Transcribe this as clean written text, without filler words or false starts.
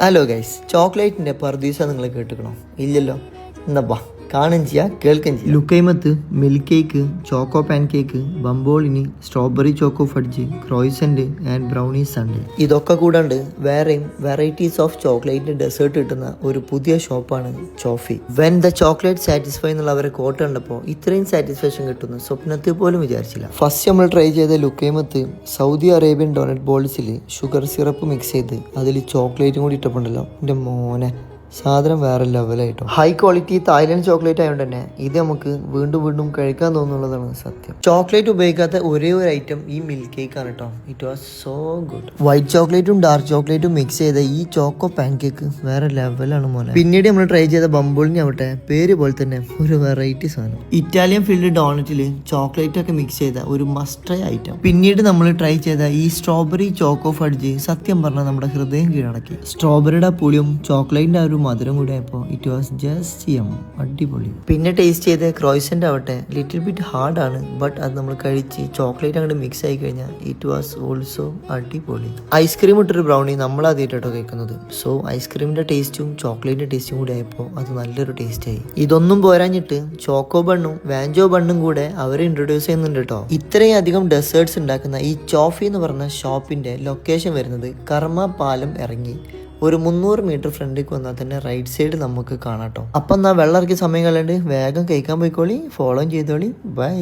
Hello guys, ചോക്ലേറ്റിൻ്റെ പർദീസ നിങ്ങൾ കേട്ടുക്കണോ? ഇല്ലല്ലോ. എന്നാ കാണുകയും ചെയ്യുക, കേൾക്കുകയും ചെയ്യുക. ലുക്കൈമത്ത്, milk cake, choco pancake, bomboloni, strawberry choco fudge, croissant and brownie sundae. ഇതൊക്കെ കൂടാണ്ട് വേറെയും വെറൈറ്റീസ് ഓഫ് ചോക്ലേറ്റ് ഡെസേർട്ട് കിട്ടുന്ന ഒരു പുതിയ ഷോപ്പാണ് ചോഫി. വെൻ ദ ചോക്ലേറ്റ് സാറ്റിസ്ഫൈ എന്നുള്ള അവരെ കോട്ട് കണ്ടപ്പോൾ ഇത്രയും സാറ്റിസ്ഫാക്ഷൻ കിട്ടുന്നു സ്വപ്നത്തിൽ പോലും വിചാരിച്ചില്ല. ഫസ്റ്റ് നമ്മൾ ട്രൈ ചെയ്ത ലുക്കൈമത്ത് സൗദി അറേബ്യൻ ഡോണറ്റ് ബോൾസിൽ ഷുഗർ സിറപ്പ് മിക്സ് ചെയ്ത് അതിൽ ചോക്ലേറ്റും കൂടി ഇട്ടപ്പോണ്ടല്ലോ, എൻ്റെ മോനെ സാധനം വേറെ ലെവലായിട്ടോ. ഹൈ ക്വാളിറ്റി തായ്ലൻഡ് ചോക്ലേറ്റ് ആയതുകൊണ്ട് തന്നെ ഇത് നമുക്ക് വീണ്ടും വീണ്ടും കഴിക്കാൻ തോന്നുന്നുള്ളതാണ് സത്യം. ചോക്ലേറ്റ് ഉപയോഗിക്കാത്ത ഒരേ ഒരു ഐറ്റം ഈ മിൽക്ക് കേക്ക് ആണ് കേട്ടോ. It was so good. White ചോക്ലേറ്റും ഡാർക്ക് ചോക്ലേറ്റും മിക്സ് ചെയ്ത ഈ ചോക്കോ പാൻ കേക്ക് വേറെ ലെവലാണ് മോനെ. പിന്നീട് നമ്മൾ ട്രൈ ചെയ്ത ബംബോളിനി ആവട്ടെ, പേര് പോലെ തന്നെ ഒരു വെറൈറ്റി സാധനം. ഇറ്റാലിയൻ ഫീൽഡ് ഡോണറ്റിൽ ചോക്ലേറ്റ് ഒക്കെ മിക്സ് ചെയ്ത ഒരു മസ്റ്റ് ഐറ്റം. പിന്നീട് നമ്മൾ ട്രൈ ചെയ്ത ഈ സ്ട്രോബെറി ചോക്കോ ഫഡ്ജ് സത്യം പറഞ്ഞാൽ നമ്മുടെ ഹൃദയം കീഴടക്കി. സ്ട്രോബെറിയുടെ പുളിയും ചോക്ലേറ്റിന്റെ ഒരു മധുരം കൂടി ആയപ്പോൾ ഇറ്റ് വാസ് ജസ്റ്റ് അടിപൊളി. പിന്നെ ടേസ്റ്റ് ചെയ്ത ക്രോയിസൻ്റ് ആവട്ടെ ലിറ്റിൽ ബിറ്റ് ഹാർഡാണ്, ബട്ട് അത് നമ്മൾ കഴിച്ച് ചോക്ലേറ്റ് അങ്ങോട്ട് മിക്സ് ആയി കഴിഞ്ഞാൽ ഇറ്റ് വാസ് ഓൾസോ അടിപൊളി. ഐസ്ക്രീം ഇട്ടൊരു ബ്രൗണി നമ്മൾ ആദ്യമായിട്ടോ കഴിക്കുന്നത്. സോ ഐസ്ക്രീമിന്റെ ടേസ്റ്റും ചോക്ലേറ്റിന്റെ ടേസ്റ്റും കൂടി ആയപ്പോൾ അത് നല്ലൊരു ടേസ്റ്റ് ആയി. ഇതൊന്നും പോരാഞ്ഞിട്ട് ചോക്കോ ബണ്ണും വാഞ്ചോ ബണ്ണും കൂടെ അവർ ഇൻട്രൊഡ്യൂസ് ചെയ്യുന്നുണ്ട് കേട്ടോ. ഇത്രയും അധികം ഡെസേർട്സ് ഉണ്ടാക്കുന്ന ഈ ചോഫി എന്ന് പറഞ്ഞ ഷോപ്പിന്റെ ലൊക്കേഷൻ വരുന്നത് കർമ്മ പാലം ഇറങ്ങി ഒരു 300 മീറ്റർ ഫ്രണ്ടിലേക്ക് വന്നാൽ തന്നെ റൈറ്റ് സൈഡ് നമുക്ക് കാണാം കേട്ടോ. അപ്പം എന്നാൽ വെള്ളം ഇറക്കിയ സമയം കളയാണ്ട് വേഗം കഴിക്കാൻ പോയിക്കോളി, ഫോളോ ചെയ്തോളി. ബൈ.